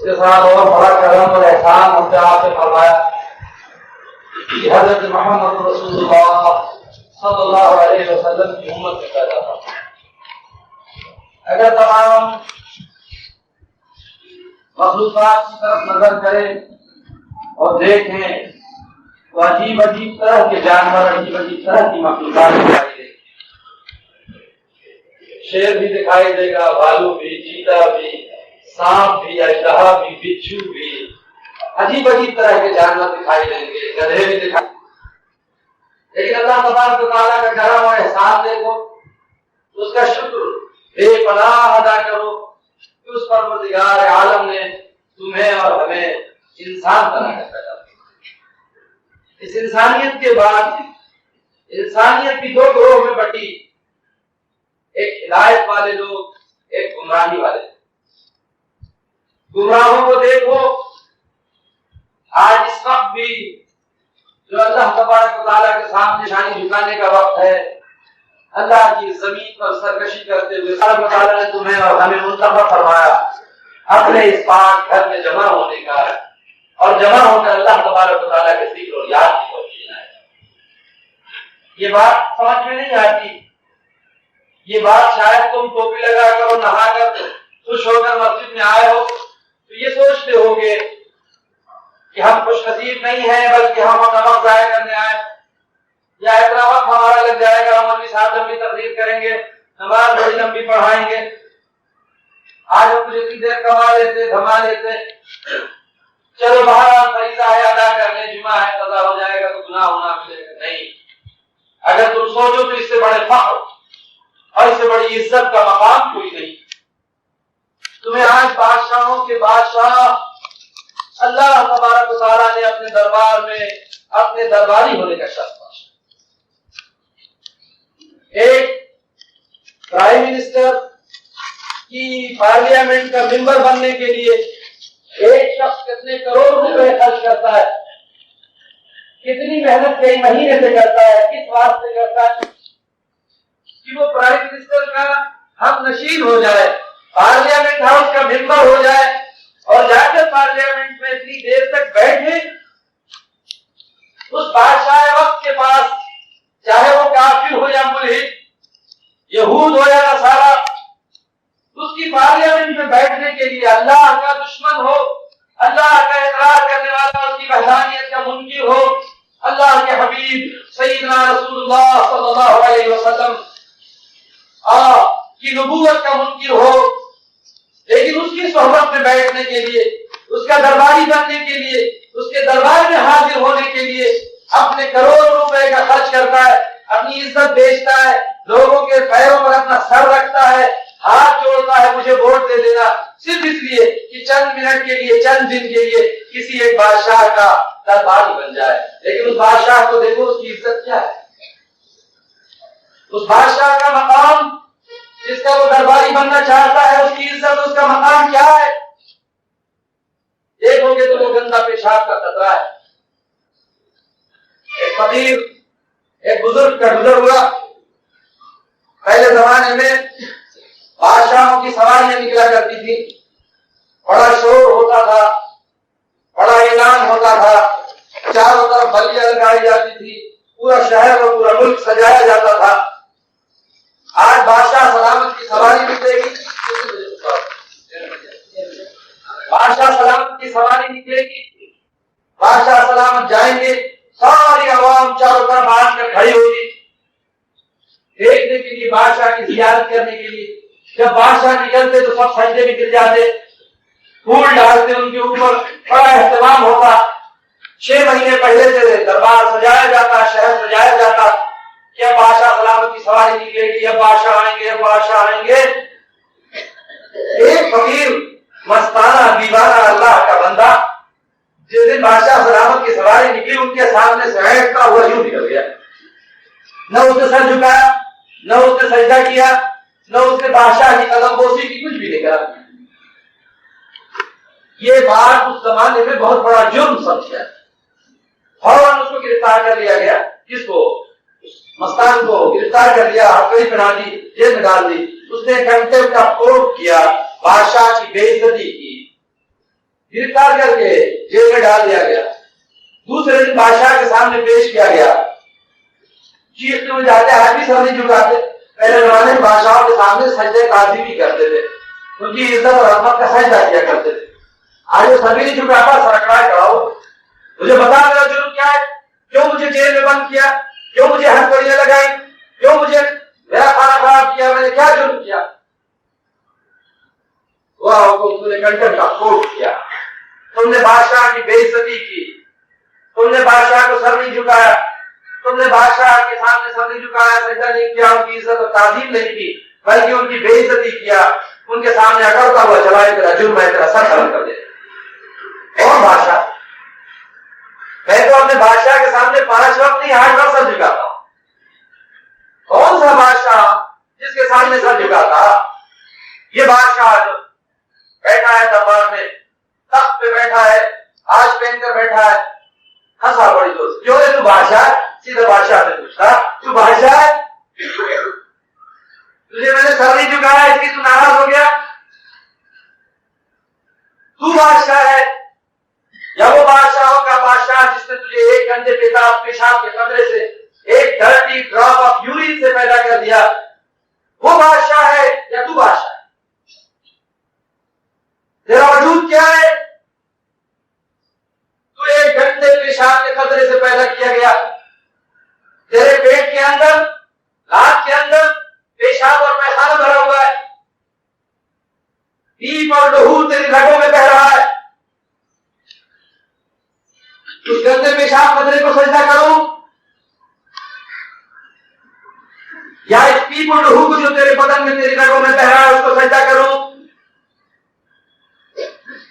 کے ساتھ اور بڑا کرم اور احسان ہم سے آپ نے فرمایا کہ حضرت محمد رسول اللہ صلی اللہ علیہ وسلم کی امت میں پیدا تھا. اگر تمام مخلوقات کی طرف نظر کریں اور دیکھیں تو عجیب عجیب طرح کے جانور، عجیب عجیب طرح کی مخلوقات دکھائی دے گی. شیر بھی دکھائی دے گا، بھالو بھی، چیتا بھی، سانپ بھی، اژدہا بھی، بچھو بھی، عجیب عجیب طرح کے جانور دکھائی دیں گے، گدھے بھی دکھائی. لیکن اللہ تبارک و تعالیٰ کا کرم اور احسان دیکھو، اس کا شکر بے پناہ ادا کرو کہ اس پروردگار عالم نے تمہیں اور ہمیں انسان بنا کر پیدا کیا. اس انسانیت کے بعد انسانیت بھی دو گروہ میں بٹی، ایک ہدایت والے لوگ، ایک گمراہی والے لوگ. گمراہوں کو دیکھو، آج اس وقت بھی جو اللہ تبارک و تعالیٰ کے سامنے شانی جھکانے کا وقت ہے، اللہ کی زمین پر سرکشی کرتے ہوئے اللہ تعالیٰ نے تمہیں اور ہمیں منتخب فرمایا اپنے اس پاک گھر میں جمع ہونے کا اور جمع ہو کر اللہ تبارک و تعالیٰ کے ذکر اور یاد کی توفیق ہے. یہ بات سمجھ میں نہیں آتی. یہ بات شاید تم ٹوپی لگا کر اور نہا کر خوش ہو کر مسجد میں آئے ہو تو یہ سوچتے ہو گے کہ ہم خوش نصیب نہیں ہیں بلکہ ہم نمک ضائع کرنے آئے، یا اتنا وقت ہمارا لگ جائے گا، ہم اپنی ساتھ لمبی تقریر کریں گے، نماز بڑی لمبی پڑھائیں گے، آج ہم کچھ اتنی دیر کما لیتے دھما لیتے، چلو باہر فریضہ ہے ادا کرنے، جمعہ ہے قضا ہو جائے گا تو گناہ ہونا ملے گا. نہیں، اگر تم سوچو تو اس سے بڑے فخر اور اس سے بڑی عزت کا مقام کوئی نہیں. تمہیں آج بادشاہوں کے بادشاہ اللہ تبارک و تعالیٰ نے اپنے دربار میں اپنے درباری ہونے کا شرف بخشا. ایک پرائم منسٹر کی پارلیمنٹ کا ممبر بننے کے لیے ایک شخص کتنے کروڑ روپے خرچ کرتا ہے، کتنی محنت کئی مہینے سے کرتا ہے، کس واسطے کرتا ہے کہ وہ پرائم منسٹر کا ہم نشین ہو جائے، پارلیمنٹ ہاؤس کا ممبر ہو جائے اور جا کر پارلیمنٹ میں اتنی دیر تک بیٹھے. اس بادشاہ وقت کے پاس چاہے وہ کافر ہو یا ملحد، یہود ہو یا نصارا، اس کی پارلیمنٹ میں بیٹھنے کے لیے اللہ کا دشمن ہو، اللہ کا اقرار کرنے والا، اس کی وحدانیت کا منکر ہو، اللہ کے حبیب سیدنا رسول اللہ صلی اللہ علیہ وسلم کی نبوت کا منکر ہو، لیکن اس کی صحبت میں بیٹھنے کے لیے، اس کا درباری بننے کے لیے، اس کے دربار میں حاضر ہونے کے لیے اپنے کروڑ روپے کا خرچ کرتا ہے، اپنی عزت بیچتا ہے، لوگوں کے پیروں پر اپنا سر رکھتا ہے، ہاتھ جوڑتا ہے مجھے ووٹ دے دینا، صرف اس لیے کہ چند منٹ کے لیے، چند دن کے لیے کسی ایک بادشاہ کا درباری بن جائے. لیکن اس بادشاہ کو دیکھو اس کی عزت کیا ہے، اس بادشاہ کا مقام جس کا وہ درباری بننا چاہتا ہے، اس کی عزت، اس کا مقام کیا ہے. دیکھو گے تو وہ گندا پیشاب کا قطرہ ہے. ایک فقیر، ایک بزرگ کا گزر ہوا. پہلے زمانے میں بادشاہوں کی سواریاں نکلا کرتی تھی، بڑا شور ہوتا تھا، بڑا اعلان ہوتا تھا، چاروں طرف بلیاں لگائی جاتی تھی، پورا شہر اور پورا ملک سجایا جاتا تھا. آج بادشاہ سلامت کی سواری نکلے گی، بادشاہ سلامت کی سواری نکلے گی، بادشاہ سلامت جائیں گے، ساری عوام چاروں طرف آ کر کھڑی ہوگی دیکھنے کے لیے، بادشاہ کی زیارت کرنے کے لیے. جب بادشاہ نکلتے تو سب سجدے میں گر جاتے، پھول ڈالتے ان کے اوپر، بڑا اہتمام ہوتا. 6 مہینے پہلے سے دربار سجایا جاتا، شہر سجایا جاتا کہ اب بادشاہ سلامت کی سواری نکلے گی، اب بادشاہ آئیں گے، اب بادشاہ آئیں گے. ایک فقیر مستانہ دیوانہ اللہ کا بندہ جس دن بادشاہ سلامت کی سواری نکلی ان کے سامنے سے بیٹھتا ہوا یوں نکل گیا. نہ اس نے سر جھکایا، نہ اس نے سجدہ کیا، نہ اس نے بادشاہ کی قدم بوسی کی، کچھ بھی نہیں کرا. یہ بات اس زمانے میں بہت بڑا جرم سمجھا، فوراً اس کو گرفتار کر لیا گیا. کس کو؟ مستان کو گرفتار کر لیا، ہتھیلی پہنا دی، جیل میں ڈال دی. اس نے کنٹمپٹ آف کورٹ کیا، بادشاہ کی بے عزتی کی. گرفتار کر کے جیل میں ڈال دیا گیا. دوسرے دن بادشاہ کے سامنے پیش کیا گیا. چیختے ہوئے جاتے, آج بھی سر نہیں جھکاتے. پہلے زمانے میں بادشاہوں کے سامنے سجدے قاضی بھی کرتے تھے, ان کی عزت اور عظمت کا سجدہ کیا کرتے تھے. آج وہ سبھی نہیں جھکاتا, سرکڑا کھڑا ہو, مجھے بتا میرا جرم کیا ہے, کیوں مجھے جیل میں بند کیا, کیوں مجھے ہتھکڑیاں لگائی, کیوں مجھے میرا کھانا خراب کیا, میں نے کیا جرم کیا؟ وہ حکم تم نے کنٹر کا کوٹ کیا, تم نے بادشاہ کی بے عزتی کی, تم نے بادشاہ کو سر نہیں جھکایا, تم نے بادشاہ کے سامنے سر نہیں جھکایا, سجدہ نہیں کیا, ان کی عزت اور تعظیم نہیں کی, بلکہ ان کی بے عزتی کیا, ان کے سامنے اکڑتا ہوا چلا, تیرا جرم ہے, تیرا سر قلم کر دے. اور بادشاہ, میں تو اپنے بادشاہ کے سامنے 5 وقت نہیں 8 وقت سر جھکاتا ہوں. کون سا بادشاہ جس کے سامنے سر جھکاتا؟ یہ بادشاہ جو بیٹھا ہے دربار میں, تخت پہ بیٹھا ہے, آج پہن کر بیٹھا ہے, ہنسا بڑی دوست, کیوں ہے تو بادشاہ؟ سیدھا بادشاہ سے پوچھتا, تو بادشاہ ہے, تجھے میں نے سر نہیں جھکایا, اس کی تو ناراض ہو گیا؟ تو بادشاہ ہے یا وہ بادشاہوں کا بادشاہ جس نے تجھے ایک گندے پیشاب کے قطرے سے, ایک ڈرٹی ڈراپ آف یورین سے پیدا کر دیا, وہ بادشاہ ہے یا تو بادشاہ ہے؟ تیرا وجود کیا ہے؟ تو ایک گندے پیشاب کے قطرے سے پیدا کیا گیا, تیرے پیٹ کے اندر, لات کے اندر پیشاب اور پیخانہ بھرا ہوا ہے, پیپ اور لہو تیری رگوں میں بہ رہا ہے. اس گندے پیشاب قطرے کو سجدہ کروں یا اس پیپ اور لہو کو جو تیرے بدن میں تیری رگوں میں بہ رہا ہے اس کو سجدہ کروں,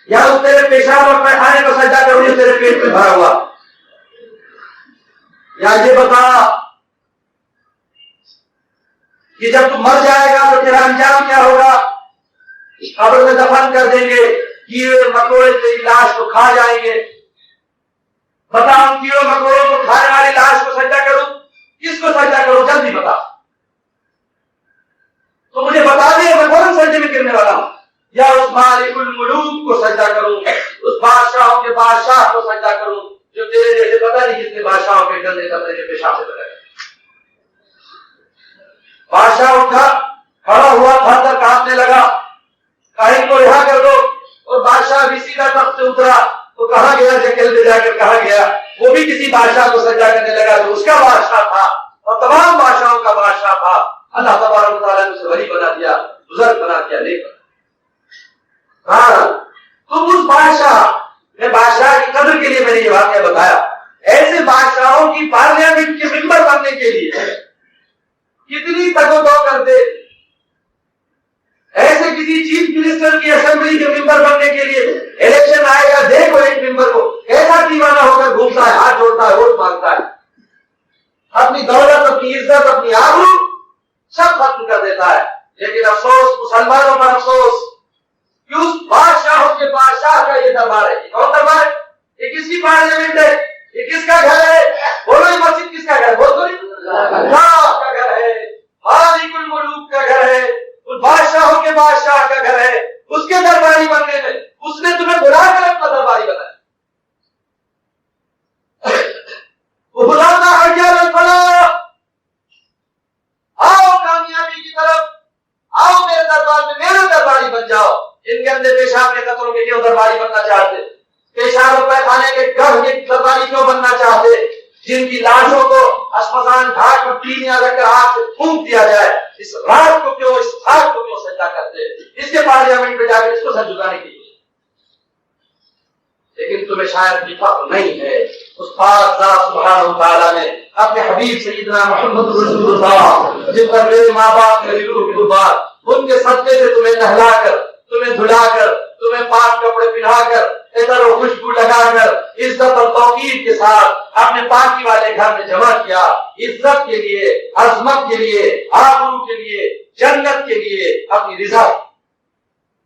یا اس تیرے پیشاب اور پیخانے کو سجدہ کروں جو تیرے پیٹ میں بھرا ہوا؟ یا یہ بتا کہ جب تو مر جائے گا تو تیرا انجام کیا ہوگا؟ قبر میں دفن کر دیں گے, کیڑے مکوڑے تیری لاش کو کھا جائیں گے. بتا ان کیڑوں مکوڑوں کو کھانے والی لاش کو سجدہ کروں, کس کو سجدہ کروں؟ جلدی بتا. تو مجھے بتا دے میں کون سجدے میں گرنے والا ہوں. یا اس مالک الملوک کو سجدہ کروں, اس بادشاہوں کے بادشاہ کو سجدہ کروں جو تیرے جیسے پتہ نہیں کس نے بادشاہوں کے گندے قطرے کے پیشاب سے پیدا کیا. بادشاہ اٹھا, کھڑا ہوا, تھر تھر کانپنے لگا, کاہن کو رہا کر دو. اور بادشاہ بھی سیدھا تخت سے اترا تو کہاں گیا, جنگل میں جا کر کہا گیا, وہ بھی کسی بادشاہ کو سجدہ کرنے لگا جو اس کا بادشاہ تھا اور تمام بادشاہوں کا بادشاہ تھا. اللہ تبارک و تعالیٰ نے اسے ولی بنا دیا, بزرگ بنا دیا, نیک بنا. ہاں, تم اس بادشاہ نے, بادشاہ کی قدر کے لیے میں نے یہ واقعہ بتایا. ایسے بادشاہوں کی پارلیمنٹ کے ممبر بننے کے لیے کتنی تگ و دو کرتے, ایسے کسی چیف منسٹر کی اسمبلی کے ممبر بننے کے لیے الیکشن آئے گا, دیکھو ایک ممبر کو کیسا دیوانہ ہو کر گھومتا ہے, ہاتھ جوڑتا ہے, ووٹ مانگتا ہے, اپنی دولت, اپنی عزت, اپنی آبرو سب ختم کر دیتا ہے. لیکن افسوس, مسلمانوں پر افسوس کہ اس بادشاہوں کے بادشاہ کا یہ دربار ہے. یہ کون دربار ہے؟ یہ کس کی پارلیمنٹ ہے؟ یہ کس کا گھر ہے؟ بولو, یہ مسجد کس کا گھر ہے؟ بول تو نہیں, اللہ کا گھر ہے, مالک الملوک کا گھر ہے, اس بادشاہوں کے بادشاہ کا گھر ہے. اس کے درباری بننے میں اس نے تمہیں بلا کر اپنا درباری بنایا. وہ بلانا حیال الفلاح, آؤ کامیابی کی طرف, آؤ میرے دربار میں, میرے درباری بن جاؤ. ان گندے پیشاب کے قطروں کے کیوں درباری بننا چاہتے؟ پیشاب و پیخانے کے گڑھ کے درباری کیوں بننا چاہتے؟ جن کی لاشوں کو اشمشان گھاٹ میں پیلیاں رکھ کر آگ سے پھونک دیا جائے, اس رات کو کیوں, اس خاک کو کیوں سجدہ کرتے؟ اس کے پارلیمنٹ میں جا کے اس کو سر جھکانے کے لیے. لیکن تمہیں شاید بھی فخر نہیں ہے. اس پاک ذات سبحانہ و تعالیٰ نے اپنے حبیب سیدنا محمد رسول اللہ, جن پر میرے ماں باپ, میری روح کی قربان, ان کے صدقے سے تمہیں نہلا کر, تمہیں دھلا کر, تمہیں پاک کپڑے پہنا کر, عطر و خوشبو لگا کر, عزت اور توقیر کے ساتھ اپنے پاکی والے گھر میں جمع کیا. عزت کے لیے, عظمت کے لیے, آبرو کے لیے, جنت کے لیے, اپنی رضا.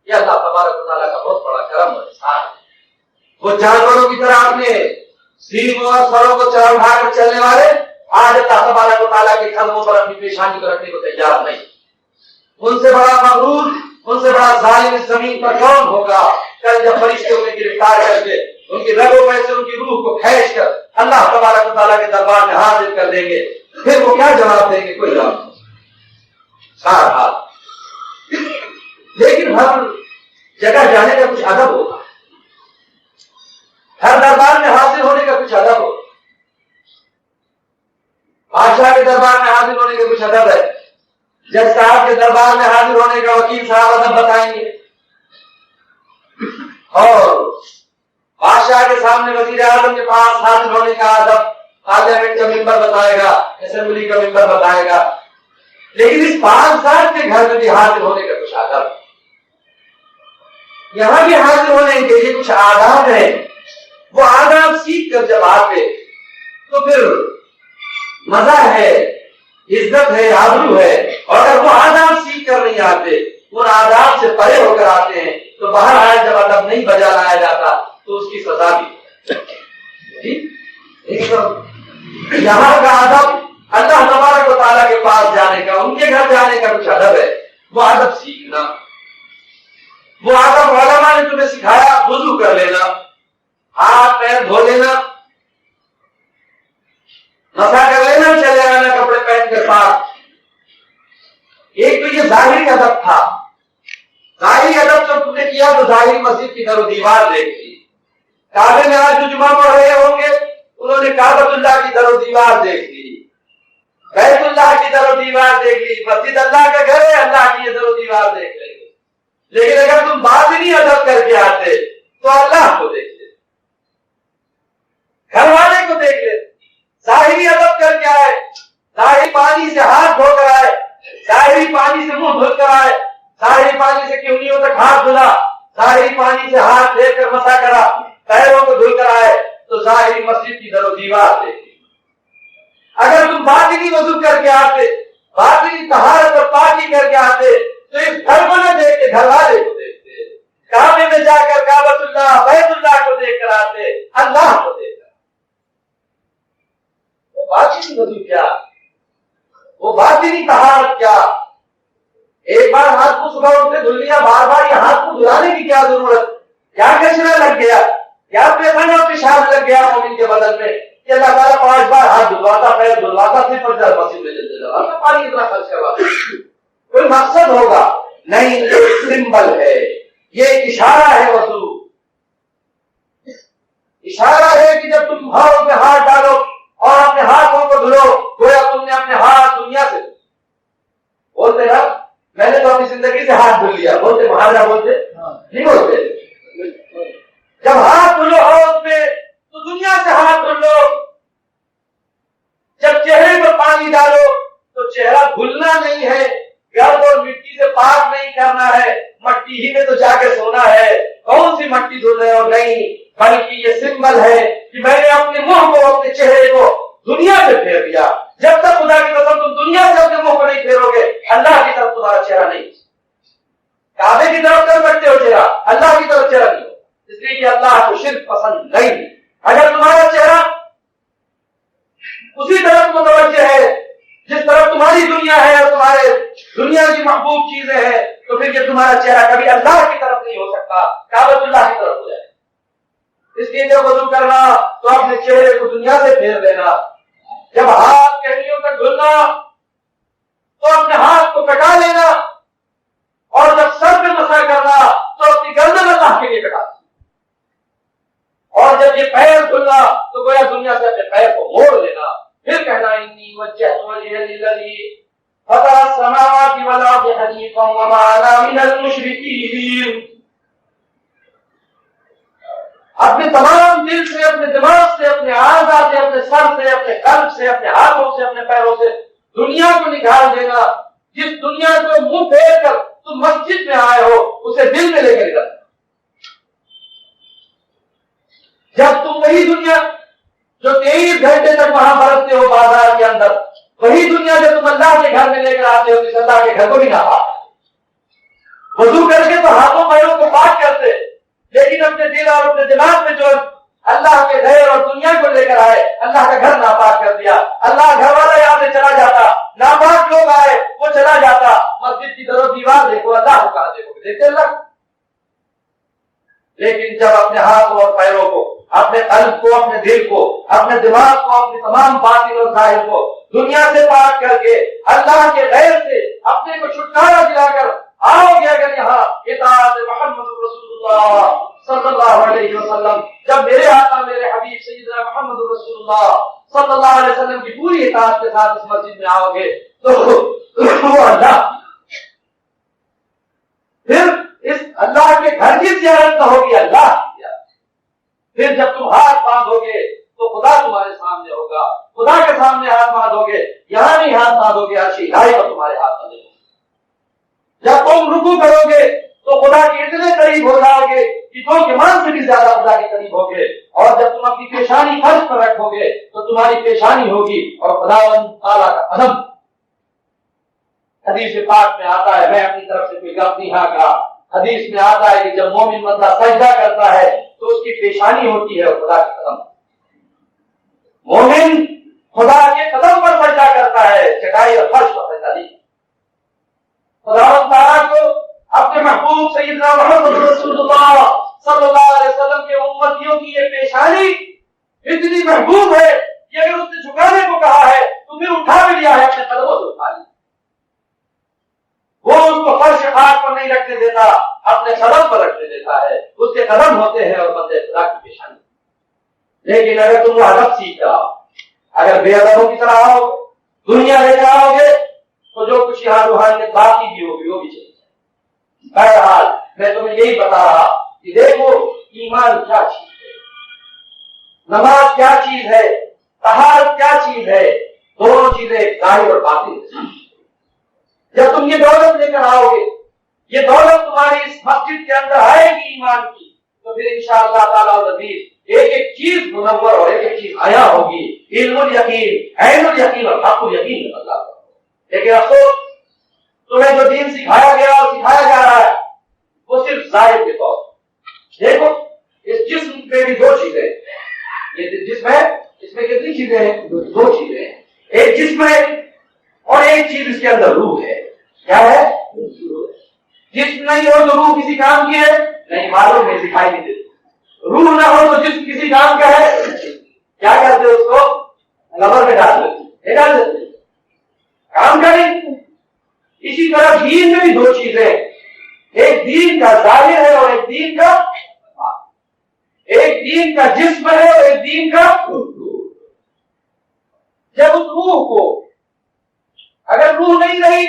یہ اللہ تبارک و تعالیٰ کا بہت بڑا کرم اور احسان ہے. وہ جانوروں کی طرح اپنے سینگوں اور سروں کو چڑھا اٹھا کر چلنے والے آج اللہ تبارک و تعالیٰ کے قدموں پر اپنی پیشانی کو رکھنے کو تیار نہیں. ان سے بڑا مغرور, ان سے بڑا ظالم اس زمین پر کون ہوگا؟ کل جب فرشتے انہیں گرفتار کی رگوں میں سے ان کی روح کو کھینچ کر اللہ تبارک و تعالیٰ کے دربار میں حاضر کر دیں گے، پھر وہ کیا جواب دیں گے؟ کوئی جواب نہیں، سارا حال۔ لیکن ہر جگہ جانے کا کچھ ادب ہوتا ہے، ہر دربار میں حاضر ہونے کا کچھ ادب ہوتا ہے، بادشاہ کے دربار میں حاضر ہونے کا کچھ ادب ہے، جج صاحب کے دربار میں حاضر ہونے کا وکیل صاحب ادب بتائیں گے، اور بادشاہ کے سامنے وزیر اعظم کے پاس حاضر ہونے کا ادب پارلیمنٹ کا ممبر بتائے گا، اسمبلی کا ممبر بتائے گا۔ لیکن اس 5 سال کے گھر میں بھی حاضر ہونے کا کچھ آداب، یہاں بھی حاضر ہونے کے لیے کچھ آداب ہیں۔ وہ آداب سیکھ کر جب آتے تو پھر مزہ ہے، عزت ہے، آبرو ہے، اور اگر وہ آداب سیکھ کر نہیں آتے، ان آداب سے پرے ہو کر آتے ہیں، تو باہر جب ادب نہیں بجا لایا جاتا تو اس کی سزا بھی۔ یہاں کا ادب اللہ تبارک و تعالیٰ کے پاس جانے کا، ان کے گھر جانے کا کچھ ادب ہے، وہ ادب سیکھنا۔ وہ ادب علماء نے تمہیں سکھایا، وضو کر لینا، ہاتھ پیر دھو لینا، مسا کر لینا، چلے آنا کپڑے پہن کے ساتھ۔ ایک تو یہ ظاہری ادب تھا، ظاہری ادب جب تم نے کیا تو ظاہری مسجد کی در و دیوار دیکھ لی۔ کعبے میں آج جو جمعہ پڑھ رہے ہوں گے انہوں نے کعبۃ اللہ کی در و دیوار دیکھ لی، بیت اللہ کی در و دیوار دیکھ لی، مسجد اللہ کا گھر ہے، اللہ کی یہ در و دیوار دیکھ لیں گے۔ لیکن اگر تم باطنی ادب کر کے آتے تو اللہ کو دیکھ لیتے، گھر والے کو دیکھ لیتے۔ ظاہری ادب کر کے آئے، ظاہری پانی سے ہاتھ دھو کر آئے، ظاہری پانی سے منہ دھل کر آئے، ظاہری پانی سے کیونیوں تک ہاتھ دھلا، ظاہری پانی سے ہاتھ لے کر مسا کرا، پیروں کو دھل کر آئے، تو ظاہری مسجد کی در و دیوار دیکھی۔ اگر تم باطنی وضو کر کے آتے، باطنی طہارت اور پاکی کر کے آتے، تو اس گھر کو نہ دیکھ کے گھر والے کو دیکھتے، کعبے میں جا کر کعبۃ اللہ بیت اللہ کو دیکھ کر آتے، اللہ کو دیکھ کر۔ وہ باطنی وضو کیا، وہ باطنی طہارت کیا؟ ایک بار ہاتھ کو صبح اٹھ کے دھل لیا، بار بار یہ ہاتھ کو دھلانے کی کیا ضرورت؟ کیا کچرا لگ گیا، کیا پیخانے اور پیشاب لگ گیا مومن کے بدن میں کہ اللہ تعالیٰ 5 بار ہاتھ دھلواتا، پیر دھلواتا، پھر پڑتا مسجد میں چلتے جاتا، پانی اتنا خرچ کرواتا؟ کوئی مقصد ہوگا؟ نہیں، یہ سمبل ہے، یہ ایک اشارہ ہے۔ وضو اشارہ ہے کہ جب تم ہاتھوں میں ہاتھ ڈالو اور اپنے ہاتھوں کو دھلو، گویا تم نے اپنے ہاتھ دنیا سے بولتے نا، میں نے تو اپنی زندگی سے ہاتھ دھل لیا، بولتے محاذہ بولتے نہیں بولتے؟ جب ہاتھ دھلو ہاتھ میں تو دنیا سے ہاتھ دھل لو۔ جب چہرے پر پانی ڈالو تو چہرہ دھلنا نہیں ہے، گرد اور مٹی سے پاک نہیں کرنا ہے، مٹی ہی میں تو جا کے سونا ہے، کون سی مٹی دھل رہے ہو؟ نہیں، بلکہ یہ سمبل ہے کہ میں نے اپنے منہ کو، اپنے چہرے کو دنیا سے پھیر دیا۔ جب تک خدا کی قسم تم دنیا سے اپنے منہ کو نہیں پھیرو گے، اللہ کی طرف تمہارا چہرہ نہیں، کعبے کی طرف کر سکتے ہو چہرہ، اللہ کی طرف چہرہ نہیں، اس لیے کہ اللہ کو شرک پسند نہیں۔ اگر تمہارا چہرہ اسی طرف متوجہ ہے جس طرف تمہاری دنیا ہے اور تمہارے دنیا کی محبوب چیزیں ہیں، تو پھر یہ تمہارا چہرہ کبھی اللہ کی طرف نہیں ہو سکتا، کعبۃ اللہ کی طرف ہو جائے۔ اس لیے جب وضو کرنا تو اپنے چہرے کو دنیا سے پھیر دینا، جب ہاتھ کہنیوں تک دھلنا تو اپنے ہاتھ کو کٹا لینا، اور جب سر پہ مسح کرنا تو اپنی گردن اللہ کے لیے کٹا دینا، اور جب یہ پیر دھلنا تو گویا دنیا سے اپنے پیر کو موڑ لینا، پھر کہنا انی وجہت وجہی للذی فطر السماوات والارض حنیفا وما انا من المشرکین۔ اپنے تمام دل سے، اپنے دماغ سے، اپنے اعضاء سے، اپنے سر سے، اپنے قلب سے، اپنے ہاتھوں سے، اپنے پیروں سے دنیا کو نکال دینا۔ جس دنیا کو منہ پھیر کر تم مسجد میں آئے ہو اسے دل میں لے کر ادھر، جب تم وہی دنیا جو 23 گھنٹے تک وہاں برتتے ہو بازار کے اندر، وہی دنیا جو تم اللہ کے گھر میں لے کر آتے ہو، جس اللہ کے گھر کو بھی نہ پاک، وضو کر کے تو ہاتھوں پیروں کو پاک کرتے، لیکن اپنے دل اور اپنے دماغ میں جو اللہ کے گھر اور دنیا کو لے کر آئے، اللہ کا گھر ناپاک کر دیا، اللہ گھر والا یہاں سے چلا جاتا، ناپاک لوگ آئے وہ چلا جاتا، مسجد کی در و دیوار دیکھو، اللہ کو کہاں دیکھو؟ دیکھتے اللہ۔ لیکن جب اپنے ہاتھوں اور پیروں کو اپنے قلب کو، اپنے دل کو، اپنے دماغ کو، اپنے تمام باطن اور ظاہر کو دنیا سے پاک کر کے اللہ کے غیر سے اپنے کو چھٹکارا دلا کر آؤ گے اگر یہاں اطاعت محمد رسول اللہ صلی اللہ علیہ وسلم، جب میرے آقا میرے حبیب سیدنا محمد رسول اللہ صلی اللہ علیہ وسلم کی پوری اطاعت کے ساتھ اس مسجد میں آؤ گے تو وہ اللہ، پھر اس اللہ کے گھر کی زیارت نہ ہوگی، اللہ کی زیارت۔ پھر جب تم ہاتھ باندھو گے تو خدا تمہارے سامنے ہوگا، خدا کے سامنے ہاتھ باندھو گے، یہاں نہیں ہاتھ باندھو گے، عرش الہی پر تمہارے ہاتھ باندھے گے۔ جب تم رکوع کرو گے تو خدا کے اتنے قریب ہو جاؤ گے کہ دو ایمان سے بھی زیادہ خدا کے قریب ہوگے، اور جب تم اپنی پیشانی فرش پر رکھو گے تو تمہاری پیشانی ہوگی اور خداوند تعالیٰ کا قدم۔ حدیث پاک میں آتا ہے، میں اپنی طرف سے کوئی گپ نہیں کہا، حدیث میں آتا ہے کہ جب مومن بندہ سجدہ کرتا ہے تو اس کی پیشانی ہوتی ہے اور خدا کے قدم۔ مومن خدا کے قدم پر سجدہ کرتا ہے، چٹائی اور فرش پر سجدہ نہیں۔ خداوند تعالیٰ کو اپنے محبوب سیدنا محمد رسول اللہ صلی اللہ علیہ وسلم کے امتیوں کی یہ پیشانی اتنی محبوب ہے کہ اگر اس نے جھکانے کو کہا ہے تو پھر اٹھا بھی لیا ہے، اپنے قدموں سے اٹھا لیا۔ وہ اس کو فرش خاک پر نہیں رکھنے دیتا، اپنے قدم پر رکھنے دیتا ہے، اس کے قدم ہوتے ہیں اور بندے خدا کی پیشانی۔ لیکن اگر تم وہ ادب سیکھ جاؤ، اگر بے ادبوں کی طرح آؤ، دنیا لے جاؤ گے تو جو کچھ یہاں روحانیت باقی بھی ہوگی وہ بھی چلی جائے۔ بہرحال میں تمہیں یہی بتا رہا کہ دیکھو ایمان کیا چیز ہے، نماز کیا چیز ہے، طہارت کیا چیز ہے، دونوں چیزیں ظاہر اور باطن ہیں۔ جب تم یہ دولت لے کر آؤ گے، یہ دولت تمہاری اس مسجد کے اندر آئے گی ایمان کی، تو پھر انشاءاللہ تعالیٰ العزیز ایک ایک چیز منور اور ایک ایک چیز آیا ہوگی، علم الیقین، عین الیقین اور حق الیقین اللہ۔ لیکن افسوس تمہیں جو دین سکھایا گیا اور سکھایا جا رہا ہے وہ صرف ظاہر کے طور پر۔ دیکھو اس جسم پہ بھی دو چیزیں، یہ جسم ہے، اس میں کتنی چیزیں ہیں؟ دو چیزیں ہیں، ایک جسم ہے اور ایک چیز اس کے اندر روح ہے۔ کیا ہے؟ جسم نہیں ہو تو روح کسی کام کی ہے نہیں، معلوم ہے، دکھائی نہیں دیتی۔ روح نہ ہو تو جسم کسی کام کا ہے، کیا کرتے اس کو قبر میں ڈال دیتے، ڈال دیتے، کام کریں۔ اسی طرح دین میں بھی دو چیزیں، ایک دین کا ظاہر ہے اور ایک دین کا، ایک دین کا جسم ہے اور ایک دین کا روح۔ جب اس روح کو اگر روح نہیں رہی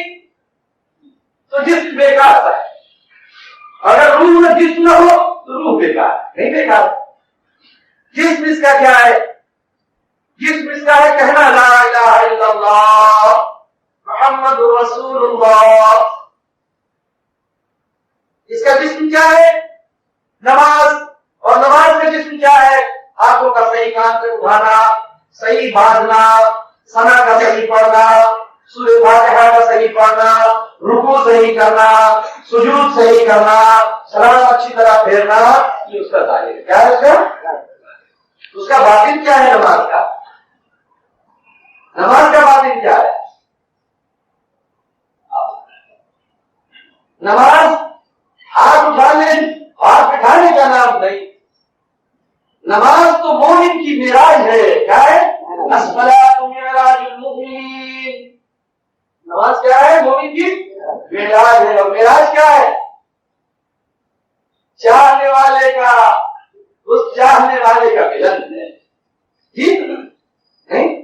تو جسم بیکار ہے، اگر روح نہ جسم نہ ہو تو روح بیکار نہیں، بیکار۔ جسم اس کا کیا ہے؟ جسم اس کا ہے کہنا لا الہ الا اللہ محمد رسول اللہ۔ اس کا جسم کیا ہے؟ نماز، اور نماز کا جسم کیا ہے؟ آنکھوں کا صحیح کام سے اٹھانا، صحیح باندھنا، ثنا کا صحیح پڑھنا، سورہ فاتحہ کا صحیح پڑھنا، رکوع صحیح کرنا، سجود صحیح کرنا، سلام اچھی طرح پھیرنا، یہ اس کا ظاہر ہے۔ کیا ہے اس کا باطن کیا ہے؟ نماز کا، نماز کا باطن کیا ہے؟ نماز ہاتھ اٹھانے، ہاتھ بٹھانے کا نام نہیں، نماز تو مومن کی معراج ہے۔ کیا ہے؟ الصلاۃ معراج المؤمنین۔ نماز کیا ہے؟ مومن کی معراج ہے، اور معراج کیا ہے؟ چاہنے والے کا، اس چاہنے والے کا ملن ہے۔ ٹھیک نہیں؟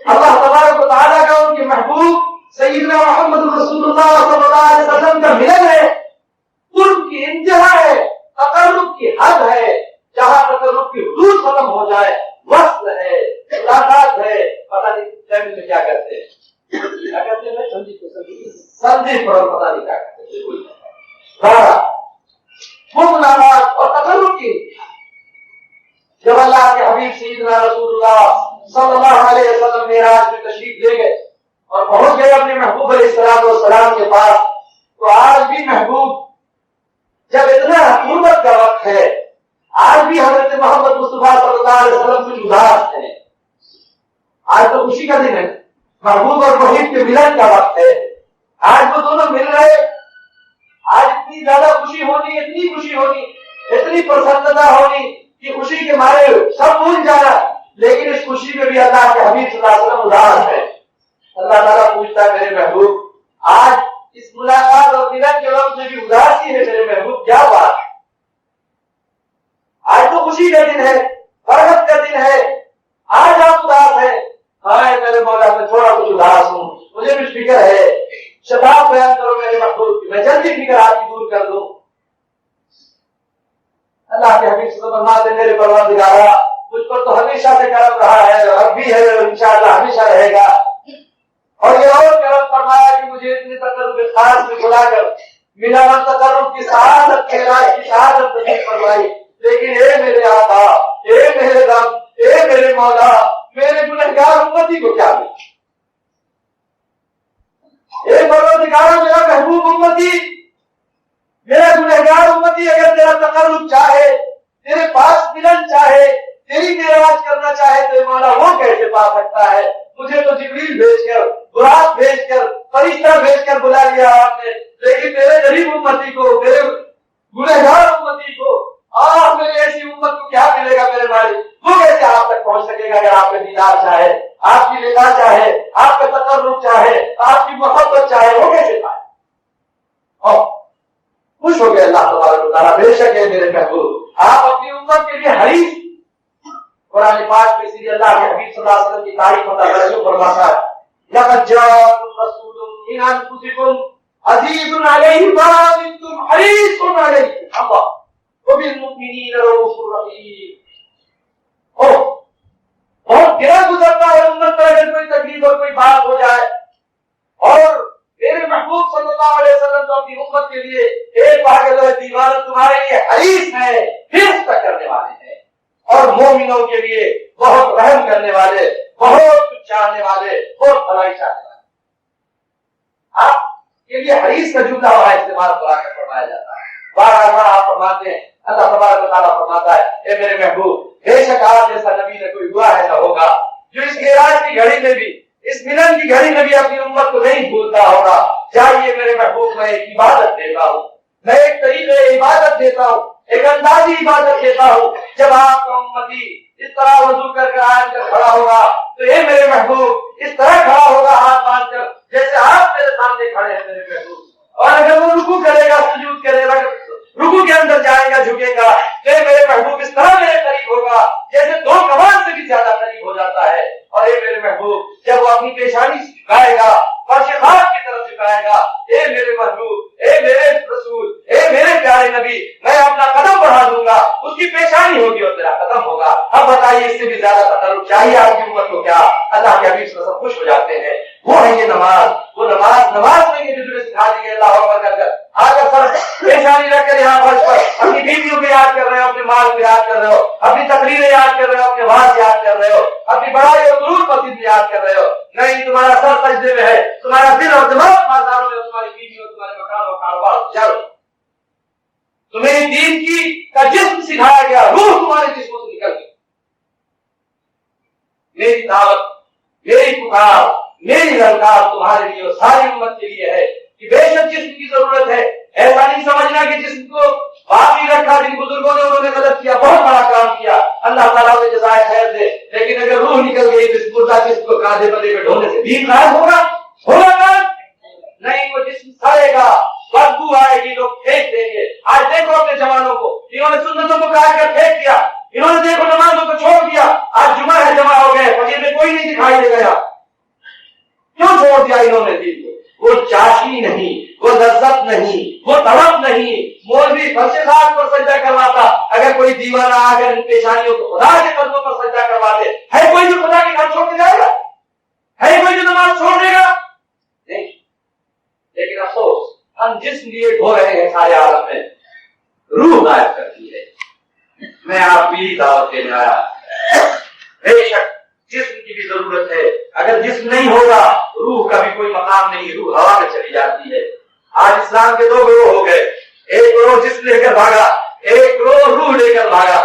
اللہ تبارک و تعالیٰ کا ان کے محبوب سیدنا محمد رسول اللہ صلی اللہ علیہ وسلم کا ملن ہے، قرب کی انتہا ہے، تقرب کی حد ہے، جہاں تقرب کی حدود ختم ہو جائے، وصل ہے، ملاقات ہے۔ پتہ نہیں فیملی میں کیا کرتے ہیں، کیا کرتے ہیں سنجی پر پتہ نہیں کیا کرتے وہ ملاقات اور تقرب کی۔ جب اللہ کے حبیب سیدنا رسول اللہ صلی اللہ علیہ وسلم معراج میں تشریف لے گئے اور پہنچ گئے اپنے محبوب علیہ السلام کے پاس، تو آج بھی محبوب جب اتنا حکومت کا وقت ہے، آج بھی حضرت محمد مصطفیٰ صلی اللہ علیہ وسلم کچھ اداس ہے۔ آج تو خوشی کا دن ہے، محبوب اور محب کے ملن کا وقت ہے، آج وہ دونوں مل رہے، آج اتنی زیادہ خوشی ہونی، اتنی خوشی ہونی، اتنی پرسنتا ہونی کہ خوشی کے مارے سب بھول جانا، لیکن اس خوشی میں بھی اللہ کے حبیب صلی اللہ علیہ وسلم اداس ہے۔ اللہ تعالیٰ پوچھتا ہے میرے محبوب آج اس ملاقات اور ملن کے وقت میں بھی اداسی ہے میرے محبوب، کیا بات؟ آج تو خوشی کا دن ہے، فرحت کا دن ہے، آج آپ اداس ہے۔ ہائے میرے مولا میں تھوڑا کچھ اداس ہوں، مجھے بھی فکر ہے، شفاعت بیان کرو میرے محبوب کی، میں جلدی فکر آپ کی دور کر دوں۔ اللہ کے حبیب صلی اللہ علیہ وسلم فرماتے میرے پروردگارا مجھ پر تو ہمیشہ سے کرم رہا ہے، اب بھی ہے اور انشاءاللہ ہمیشہ رہے گا۔ اور یہ اور کرم فرمایا کہ مجھے اتنے تقرب خاص میں بلا کر میرا من تقرب کی سعادت کی سعادت نصیب فرمائی، لیکن اے میرے آقا، اے میرے رب، اے میرے مولا، میرے گنہگار امتی کو کیا ملا؟ اے پروردگار میرا محبوب امتی، میرا گنہگار امتی اگر تیرا تقرب چاہے، تیرے پاس ملن چاہے، تیری معراج کرنا چاہے تو مولا وہ کیسے پا سکتا ہے؟ مجھے تو جبریل بھیج کر، براق بھیج کر، فرشتہ بھیج کر بلا لیا آپ نے، لیکن میرے غریب امتی کو، میرے گنہگار امتی کو، میری ایسی امت کو کیا ملے گا میرے مالک؟ وہ کیسے آپ تک پہنچ سکے گا اگر آپ کا دیدار چاہے، آپ کی لقا چاہے، آپ کا تقرب چاہے، آپ کی محبت چاہے، وہ کیسے پائے؟ اور خوش ہو گئے اللہ تبارک و تعالیٰ، بے شک ہے میرے محبوب آپ اپنی امت کے لیے حریص۔ قرآن پاک میں اسی لیے اللہ کے حبیب صلی اللہ علیہ وسلم کی تعریف متعلق فرماتا ہے لقد جاءکم رسول من انفسکم عزیز علیہ ما عنتم حریص علیہ اللہ وبالمؤمنین رؤوف رحیم۔ بہت گرا گزرتا ہے امت پر اگر کوئی تکلیف اور کوئی بات ہو جائے، اور میرے محبوب صلی اللہ علیہ وسلم تو اپنی امت کے لیے ایک پاگل و دیوانہ تمہارے لیے حریص ہے، حرص تک کرنے والے ہیں، اور مومنوں کے لیے بہت رحم کرنے والے، بہت کچھ چاہنے والے، بہت بھلائی چاہنے والے۔ آپ کے لیے حریص کا جملہ وہاں استعمال قرآن میں فرمایا جاتا ہے۔ بار بار آپ فرماتے ہیں، اللہ تبارک و تعالیٰ فرماتا ہے اے میرے محبوب بے شک آپ جیسا نبی نے کوئی ہوا ہے نہ ہوگا جو اس معراج کی گھڑی میں بھی، اس ملن کی گھڑی میں بھی اپنی امت کو نہیں بھولتا ہوگا۔ چاہیے میرے محبوب میں ایک عبادت دیتا ہوں، میں ایک طریقے عبادت دیتا ہوں، ایک اندازی عبادت دیتا ہوں۔ جب آپ کا امتی اس طرح وضو کر آئے کر کھڑا ہوگا تو اے میرے محبوب اس طرح کھڑا ہوگا ہاتھ باندھ کر جیسے آپ میرے سامنے کھڑے ہیں میرے محبوب۔ اور اگر وہ رکوع کرے گا، سجود کرے گا، رکوع کے اندر جائے گا، جھکے گا، تو میرے محبوب اس طرح میرے قریب ہوگا جیسے دو کمان سے بھی زیادہ قریب ہو جاتا ہے۔ اور اے میرے محبوب جب وہ اپنی پیشانی جھکائے گا، فرش خاک کی طرف جھکائے گا، اے میرے محبوب، اے میرے رسول، اے میرے پیارے نبی، میں اپنا قدم بڑھا دوں گا، اس کی پیشانی ہوگی اور میرا قدم ہوگا۔ اب بتائیے اس سے بھی زیادہ تقرب چاہیے آپ کی امت کو کیا؟ اللہ کے حبیب صلی اللہ علیہ وسلم خوش ہو جاتے ہیں۔ وہ ہے یہ نماز، وہ نماز میں یہ جو سکھا دی گئی اللہ اکبر کر کر آ کر سر پیشانی رکھ کر یہاں فرش پر اپنی بیویوں کو یاد کر رہے ہو، اپنے مال کو یاد کر رہے ہو، اپنی تقریریں یاد کر رہے ہو، اپنے واز یاد کر رہے ہو، اپنی بڑائی اور غرور مسجد میں یاد کر رہے ہو۔ نہیں، تمہارا سر سجدے میں ہے، تمہارا دل اور دماغ بازاروں میں، تمہاری بیوی اور تمہارے مکان اور کاروبار جاؤ۔ تمہیں دین کی کا جسم سکھایا گیا، روح تمہارے جسم سے نکل گئی۔ میری دعوت، میری پکار، میری للکار تمہارے لیے اور ساری امت کے لیے ہے کہ بے شک جسم کی ضرورت ہے۔ ایسا نہیں سمجھنا کہ جسم کو باقی رکھا، جن بزرگوں نے انہوں نے غلط کیا، بہت بڑا کام کیا، اللہ تعالیٰ نے جزائے خیر دے، لیکن اگر روح نکل گئی تو اس مردہ جسم کو کاندھے بندے پہ ڈھونے سے بھی غائب ہوگا نہیں، وہ جسم سڑے گا، بدبو آئے گی، لوگ پھینک دیں گے۔ آج دیکھو اپنے جوانوں کو، انہوں نے سنتوں کو کاٹ کر پھینک دیا، انہوں نے دیکھو نمازوں کو چھوڑ دیا۔ آج جمعہ ہے، جمع ہو گئے، فجر میں کوئی نہیں دکھائی دے گیا۔ کیوں چھوڑ دیا انہوں نے دین کو؟ وہ چاشنی نہیں، وہ لذت نہیں، وہ طلب نہیں۔ مولوی فرش خاک پر سجدہ کرواتا، اگر کوئی دیوانہ آ کر ان پیشانیوں کو خدا کے قدموں پر سجدہ کروا دے، ہے کوئی جو خدا کے گھر چھوڑ کے جائے گا؟ ہے کوئی جو نماز چھوڑ دے گا؟ نہیں۔ لیکن افسوس ہم جسم لیے ڈھو رہے ہیں سارے عالم میں، روح غائب کر دی ہے۔ میں آپ کی دعوت دینے آیا، بے شک جسم کی بھی ضرورت ہے، اگر جسم نہیں ہوگا روح کا بھی کوئی مقام نہیں، روح ہوا میں چلی جاتی ہے۔ آج اسلام کے دو گروہ ہو گئے، ایک گروہ جسم لے کر بھاگا، ایک گروہ روح لے کر بھاگا۔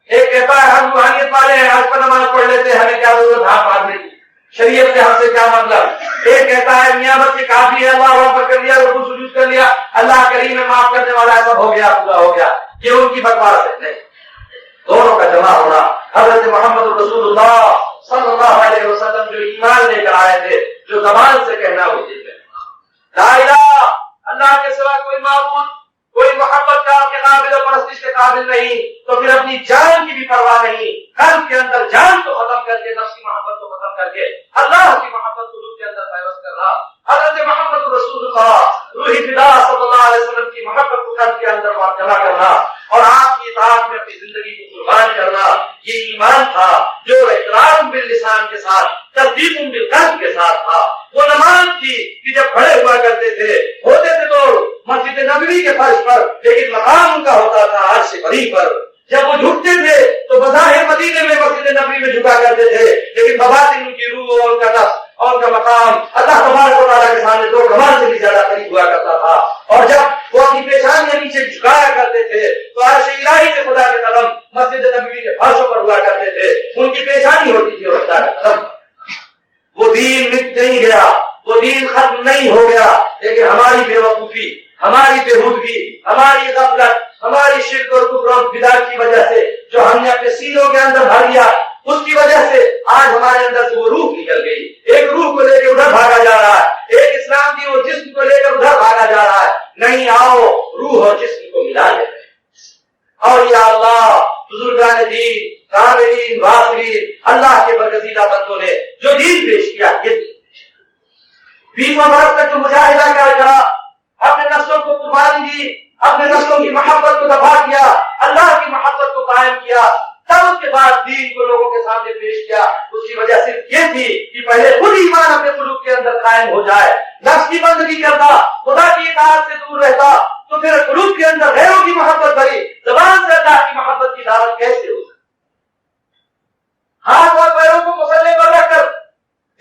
ایک کہتا ہے ہم روحانیت والے ہیں، آج پر نماز پڑھ لیتے ہیں، ہمیں کیا ضرورت ہاتھ مارنے کی، شریعت سے ہم سے کیا مطلب۔ ایک کہتا ہے میاں بس یہ کافی ہے، اللہ اکبر کر لیا، رکوع سجود کر لیا، اللہ کریم ہے، معاف کرنے والا ہے، سب ہو گیا، پورا ہو گیا۔ یہ ان کی بکواس ہے۔ نہیں، دونوں کا جمع ہونا. حضرت محمد رسول اللہ صلی اللہ علیہ وسلم جو ایمان لے کر آئے تھے, جو زبان سے کہنا وہ یہ کہنا لا الہ اللہ کے سوا کوئی معبود, کوئی محبت کا کے قابل و پرستش کے قابل نہیں, تو پھر اپنی جان کی بھی پرواہ نہیں, قلب کے اندر جان کو ختم کر کے, نفس کی محبت کو ختم کر کے اللہ کی محبت قلوب کے اندر پیوست کر رہا. حضرت محمد رسول اللہ روح فدا صلی اللہ علیہ وسلم کی محبت کو قلب کے اندر جمع کرنا اور آپ کی اطاعت میں اپنی زندگی کو قربان کرنا, یہ ایمان تھا جو اقرار باللسان کے ساتھ تصدیق بالقلب کے ساتھ تھا. وہ نماز تھی کہ جب کھڑے ہوا کرتے تھے, ہوتے تھے تو مسجد نبوی کے فرش پر, لیکن مقام ان کا ہوتا تھا عرش بری پر. جب وہ جھکتے تھے تو بظاہر مدینے میں مسجد نبوی میں جھکا کرتے تھے, لیکن بباطن ان کی روح اور ان کا نفس اور ان کا مقام اللہ تبارک و تعالیٰ کے سامنے دو کمال سے بھی زیادہ قریب ہوا کرتا تھا. اور جب وہ اپنی پیشانیاں نیچے جھکایا کرتے تھے تو عرش الہی سے خدا کے قدم مسجد نبوی کے فرشوں پر ہوا کرتے تھے, ان کی پیشانی ہوتی تھی اور خدا کا قدم. وہ دین مٹ نہیں گیا, وہ دین ختم نہیں ہو گیا, لیکن ہماری بے وقوفی, ہماری بےہودگی, ہماری غفلت, ہماری شرک اور کفر اور بدعت کی وجہ سے جو ہم نے اپنے سینوں کے اندر بھر لیا, اس کی وجہ سے آج ہمارے اندر سے وہ روح نکل گئی. ایک روح کو لے کے ادھر بھاگا جا رہا ہے, ایک اسلام کی وہ جسم کو لے کر ادھر بھاگا جا رہا ہے. نہیں, آؤ روح اور جسم کو ملا لے. اور یا اللہ بزرگان دین, کاملین, واصلین, اللہ کے برگزیدہ بندوں نے جو دین پیش کیا, یہ 20 برس تک جو مجاہدہ کرا, اپنے نسلوں کو قربانی دی, اپنے نسلوں کی محبت کو دفاع کیا, اللہ کی محبت کو قائم کیا, تب اس کے بعد دین کو لوگوں کے سامنے پیش کیا. اس کی وجہ صرف یہ تھی کہ پہلے خود ایمان اپنے قلوب کے اندر قائم ہو جائے, نفس کی بندگی کرتا, خدا کی اطاعت سے دور رہتا, تو پھر قلوب کے اندر غیروں کی محبت بھری, زبان سے اللہ کی محبت کی دعوت کیسے ہو سکتی؟ ہاتھ اور پیروں کو مسلح پر رکھ کر,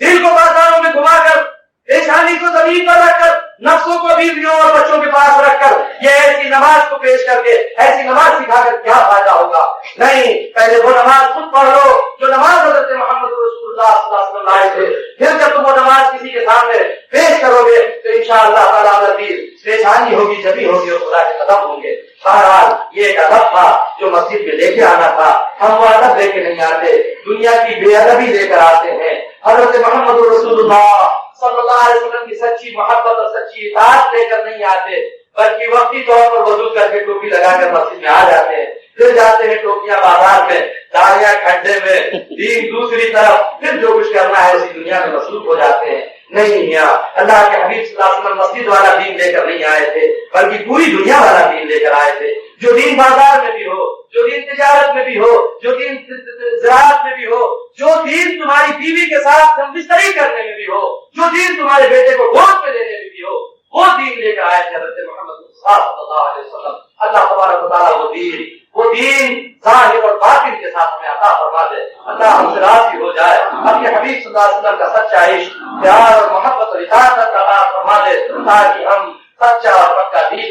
دل کو بازاروں میں گھما کر, پیشانی کو زمین پر رکھ کر, نفسوں کو بیویوں اور بچوں کے پاس رکھ کر, یہ ایسی نماز کو پیش کر کے ایسی نماز سکھا کر کیا فائدہ ہوگا؟ نہیں, پہلے وہ نماز خود پڑھ لو جو نماز حضرت محمد رسول اللہ صلی اللہ علیہ وسلم لائے تھے. پھر جب تم وہ نماز کسی کے سامنے پیش کرو گے تو انشاءاللہ تعالیٰ عزیز پیشانی ہوگی, جبھی ہوگی اور خدا کے قدم ہوں گے. بہرحال یہ ایک ادب تھا جو مسجد میں لے کے آنا تھا. ہم وہ ادب لے کے نہیں آتے, دنیا کی بے ادبی لے کر آتے ہیں. حضرت محمد رسول اللہ صلی اللہ علیہ وسلم کی سچی محبت اور سچی اطاعت لے کر نہیں آتے, بلکہ وقتی طور پر وضو کر کے ٹوپی لگا کر مسجد میں آ جاتے ہیں, پھر جاتے ہیں ٹوپیاں بازار میں, داڑیاں کھڈے میں, دین دوسری طرف, پھر جو کچھ کرنا ہے اسی دنیا میں مصروف ہو جاتے ہیں. نہیں میاں, اللہ کے حبیب صلی اللہ علیہ وسلم مسجد والا دین لے کر نہیں آئے تھے, بلکہ پوری دنیا والا دین لے کر آئے تھے. جو دین بازار میں بھی ہو, جو دین تجارت میں بھی ہو, جو دین زراعت میں بھی ہو, جو دین تمہاری بیوی کے ساتھ بستری کرنے میں بھی ہو, جو دین تمہارے بیٹے کو گود میں لینے میں بھی ہو, وہ دین لے کر آئے تھے حضرت محمد صلی اللہ علیہ وسلم. اللہ تبارک و تعالیٰ وہ دین ظاہر اور باطن کے ساتھ ہمیں عطا فرما دے. اللہ ہم سے راضی ہو جائے, اپنے حبیب صلی اللہ علیہ وسلم کا سچا عشق, پیار اور محبت اور اطاعت عطا فرما دے, تاکہ ہم سچا اور پکا دین